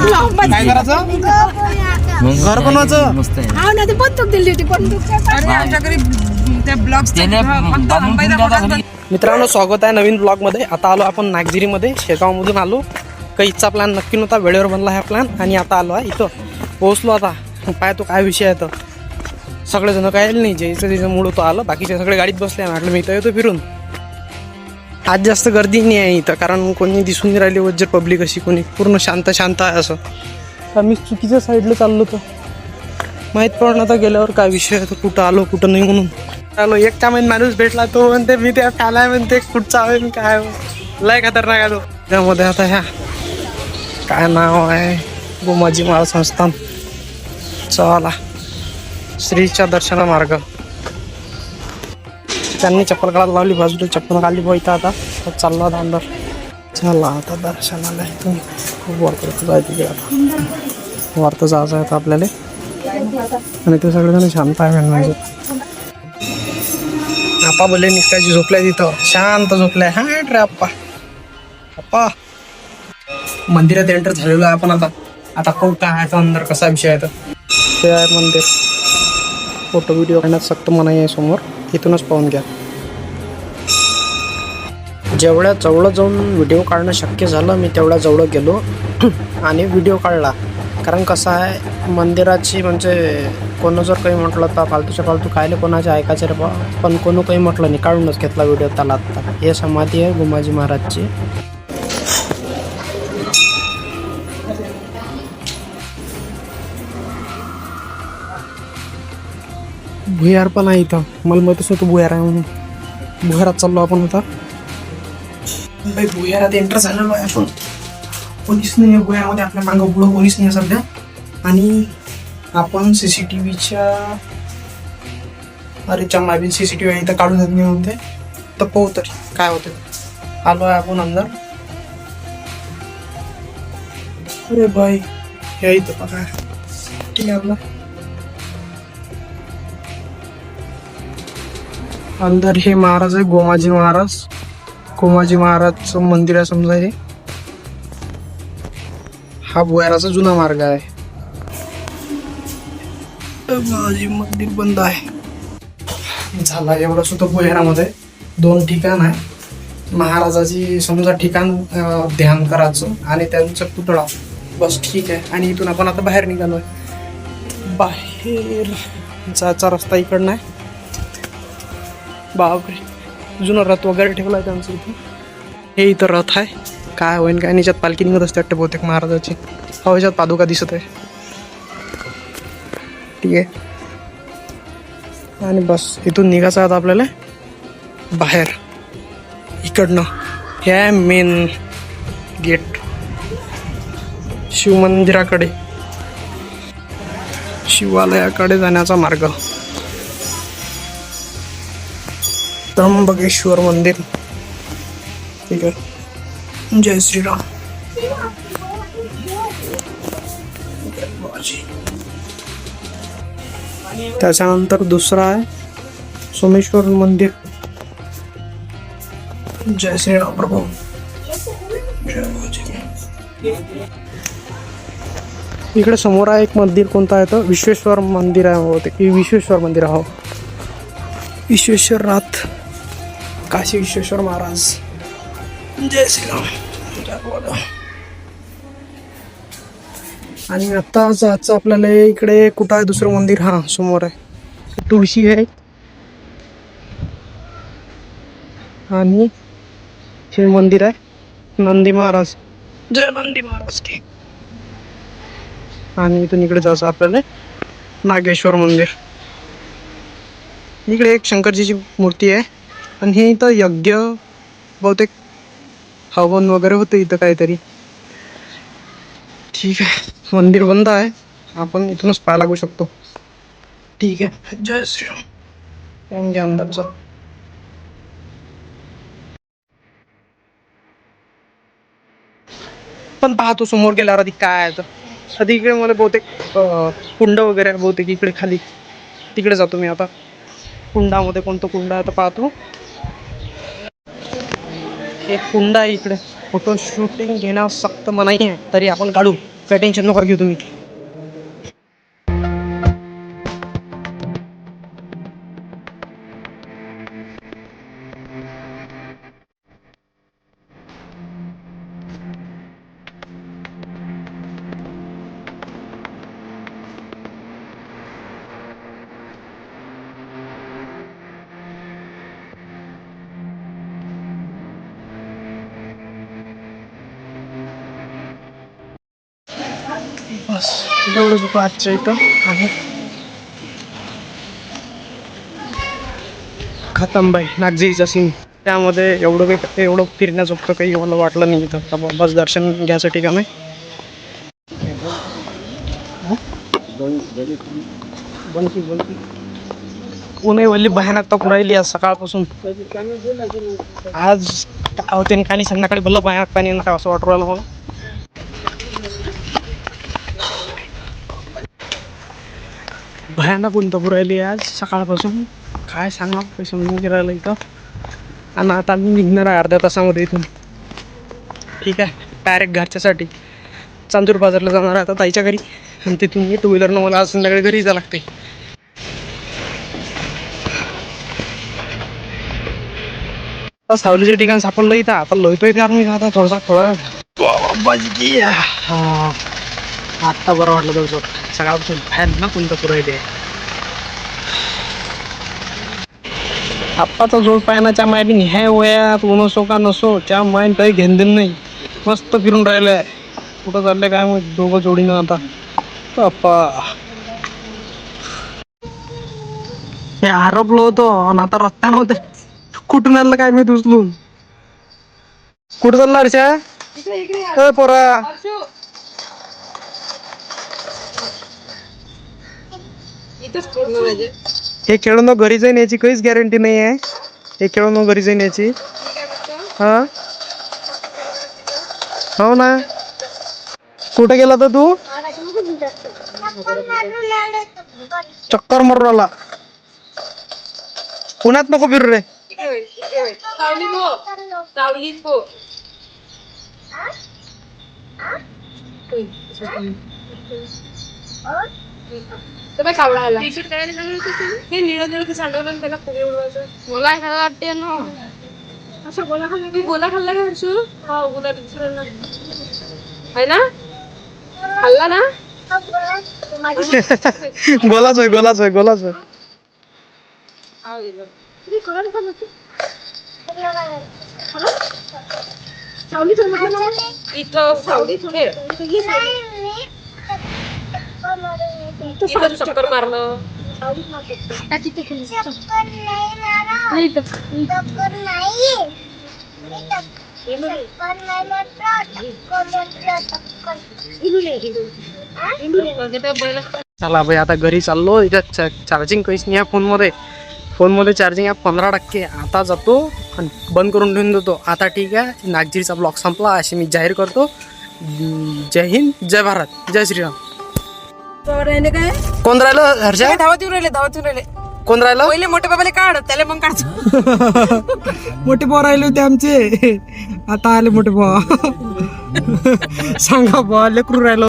काय करायचं घर बनवायचं मस्त आहे. हा ना, ते बंदूक दिली होती बंदूक. मित्रांनो, स्वागत आहे नवीन ब्लॉगमध्ये. आता आलो आपण नागझिरीमध्ये, शेगावमधून आलो. काही इथचा प्लॅन नक्की नव्हता, वेळेवर बनला हा प्लॅन आणि आता आलो आहे इथं. पोहोचलो आता. पाय तो काय विषय आहे तर सगळेजण काय नाही, जयचं तिचं मूड होतं आलं. बाकीचे सगळे गाडीत बसले. म्हटलं मी इथं येतो फिरून. आज जास्त गर्दी नाही आहे इथं, कारण कोणी दिसून नाही राहिली वज्जर पब्लिक अशी. कोणी पूर्ण शांत शांत आहे असं. आम्ही चुकीच्या साईडला चाललो तर माहीत पडलं तर गेल्यावर काय विषय आहे तर कुठं आलो कुठं नाही म्हणून. आलो एक टाइम माणूस भेटला, तो म्हणते मी त्या फॅलाय म्हणते कुठचा आहे मी काय लय खतरनाक आहे तो. त्यामध्ये आता ह्या काय नाव आहे, गोमाजी महाराज संस्थान. चला, श्रीच्या दर्शना मार्ग. त्यांनी चप्पल काढायला लावली, बाजूला चप्पल काढली बघितलं. आता चाललो आता अंदर. चला आता दर्शनाला इथून खूप वरतं जायचं तिकडे. आता वरतं जायचं आहे आता आपल्याला. आणि ते सगळेजण शांत आहे म्हणजे. आप्पा बोलले निसकायची झोपलाय तिथं, शांत झोपलाय. हा रे आप्पा. आप्पा मंदिरात एंटर झालेलो आहे आपण. आता कोण काय आहे अंदर, कसा विषय आहे तर ते आहे मंदिर. फोटो व्हिडिओ काढण्यात सक्त मनाई आहे समोर, इथूनच पाहून घ्या. जेवढ्या जवळ जाऊन व्हिडिओ काढणं शक्य झालं मी तेवढ्या जवळ गेलो आणि व्हिडिओ काढला. कारण कसं आहे, मंदिराची म्हणजे कोण जर काही म्हटलं तर फालतूच्या फालतू कायले कोणाचे ऐकायचे रे बा. पण कोणी काही म्हटलं नाही, काढूनच घेतला व्हिडिओ त्याला. आत्ता हे समाधी आहे गोमाजी महाराजची. भुयार पण आहे इथं. मला माहितच होतं भुयार आहे म्हणून. भुयारात चाललो आपण आता. भाई भुयारात एंटर झालेलो आहे आपण. कोणीच नाही आहे भुयारामध्ये, आपल्या मागं पुढं कोणीच नाही आहे सध्या. आणि आपण CCTVच्या अरेच्या मागील CCTV आहे इथं, काढून देत नाही म्हणते तर पाहू तरी काय होते. आलो आहे आपण अंदर. अरे भाई हे इथं बघा. ठीक आहे आपला अंदर हे महाराज आहे गोमाजी महाराज. गोमाजी महाराजचं मंदिर आहे समजा हे. हा भुयाराचा जुना मार्ग आहे. गोमाजी मंदिर बंद आहे. झाला एवढंच होतं भुयारामध्ये. 2 ठिकाण आहे महाराजाची समजा, ठिकाण ध्यान करायचं आणि त्यांचा पुतळा, बस ठीक आहे. आणि इथून आपण आता बाहेर निघालोय. बाहेर जायचा रस्ता इकडनं आहे. बापरे, जुनं रथ वगैरे ठेवला आहे त्यांचं इथे. हे इथं रथ आहे. काय होईन काय नाही, याच्यात पालखी निघत असते वाटते बहुतेक महाराजाची. हो, याच्यात पादुका दिसत आहे. ठीक आहे. आणि बस इथून निघायचं आता आपल्याला बाहेर इकडनं. हे आहे मेन गेट शिवमंदिराकडे, शिवालयाकडे जाण्याचा मार्ग. त्र्यंबकेश्वर मंदिर. ठीक आहे. जय श्रीराम. त्याच्यानंतर दुसरा आहे सोमेश्वर मंदिर. जय श्रीराम प्रभू. इकडे समोर आहे एक मंदिर. कोणतं आहे तर विश्वेश्वर मंदिर आहे होते की विश्वेश्वर मंदिर आहे. विश्वेश्वरनाथ काशी विश्वेश्वर महाराज. जय श्रीराम. आणि आता जायचं आपल्याला इकडे. कुठं आहे दुसरं मंदिर? हा समोर आहे. तुळशी आहे आणि हे मंदिर आहे नंदी महाराज. जय नंदी महाराज की. आणि इथून इकडे जायचं आपल्याला नागेश्वर मंदिर. इकडे एक शंकरजीची मूर्ती आहे. आणि हे इथं यज्ञ बहुतेक हवन वगैरे होतं इथं काहीतरी. ठीक आहे. मंदिर बंद आहे, आपण इथूनच पाय लागू शकतो. ठीक आहे. जय श्रीराम. अंदरचा पण पाहतो समोर गेल्यावर आधी काय आहे तर. आधी इकडे मला बहुतेक कुंड वगैरे बहुतेक इकडे खाली. तिकडे जातो मी आता. कुंडामध्ये कोणतं कुंड आहे तर पाहतो. एक कुंड आहे इकडे. फोटो शूटिंग घेण्यास सक्त मनाई आहे, तरी आपण काढू. काय टेन्शन नका घेऊ तुम्ही. बस एवढंच होतं आजच्या इथं. आणि खतम बाई नागझरीचा सीन. त्यामध्ये एवढं फिरण्याजोगतं काही मला वाटलं नाही इथं. बस दर्शन घ्यायचं ठिकाण आहे. पुणे वल्ली भयानक तापून राहिली आज सकाळपासून. आज काय होते आणि संध्याकाळी भलं भयानक पाणी नका असं वाटू राहिलं मला. भयानक ऊन तापू राहिली आज सकाळपासून. काय सांगा काही समजून राहिलं इथं. आणि आता मी निघणार आहे अर्ध्या तासामध्ये इथून. ठीक आहे, डायरेक्ट घरच्यासाठी चांदूर बाजारला जाणार आहे आता ताईच्या घरी. आणि तिथून मी 2 व्हीलरनं मला आज संध्याकाळी घरी जावं लागते. सावलीचे ठिकाण सापडलं इथं. आता लोयतोय त्यावर मी आता थोडा आत्ता बरं वाटलं जाऊ सकाळपासून फॅन ना कोणतं पुरं आहे. आप्पाचा जोड पायनाच्या मायबीन ह्या वयात नसो का नसो त्या माईन काही घेणदेण नाही. मस्त फिरून राहिलंय. कुठं चाललंय काय मग दोघं जोडीनं आता. आप्पा हे हरपलो होतो आणि आता रस्ता नव्हते. कुठून आणलं काय मी उचलून. कुठं चालला हर्षा पोरा. हे खेळून घरी जाईन याची काहीच गॅरंटी नाही आहे. हे खेळून घरी जाईन याची. हा हो ना. कुठं गेला तर तू. चक्कर मारून आला. पुण्यात नको फिरू रे. मला खायला वाटते ना असं. गोला खाल्ला का हर्षू. हा गोला आहे ना. खाल्ला ना. गोलाच होय. चक्कर मारलं. चला भाई आता घरी चाललो. इथं चार्जिंग काहीच नाही आहे फोनमध्ये चार्जिंग आहे 15%. आता जातो आणि बंद करून ठेवून देतो. आता ठीक आहे, नागझरीचा ब्लॉग संपला असे मी जाहीर करतो. जय हिंद, जय भारत, जय श्रीराम. काय कोण राहिलं हर्षा. धावत येऊन राहिले. कोण राहिलं. पहिले मोठे बाबाले काढ त्याला मग काढतो. मोठे भाऊ राहिले होते आमचे. आता आले मोठे भाऊ. सांगा भाऊ लेकरू राहिलो.